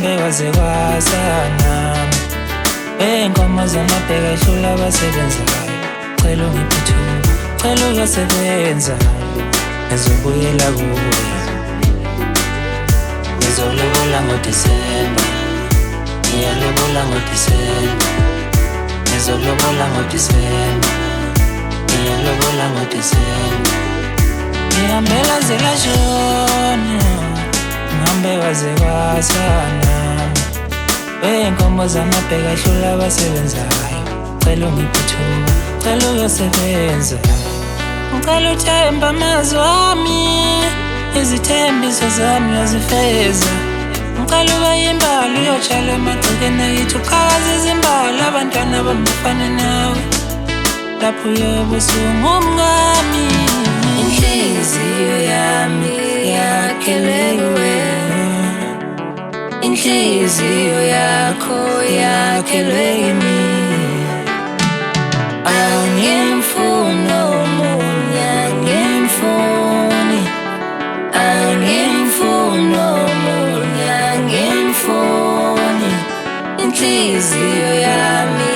ngihambe kwaze kwasana Inkomo zamabheka ehlula abasebenzayo Cela ungiphuthume, cela uyosebenza Ngizobuyela kuwe Ngizolobola ngoDisemba Ngiyalobola ngoDisemba Ngizolobola ngoDisemba Ngiyalobola ngoDisemba Ngihambela zikashona Ngihambe kwaze kwasana Inkomo zamabheka ehlula abasebenzayo Cela ungiphuthume, cela uyosebenza Ngicela uthemba amazwi ami Izithembiso zami uyazifeza Ngicela ube yimbali uyotshala emagcekeni akithi Uqhakaze izimbali abantwana bangafana nawe Lapho uyobe usungumngami Inhliziyo yami yakhelwe kuwe Inhliziyo yakho yakhelwe kimi Angimfuni omunye, angimfuni Angimfuni omunye, angimfuni Inhliziyo yami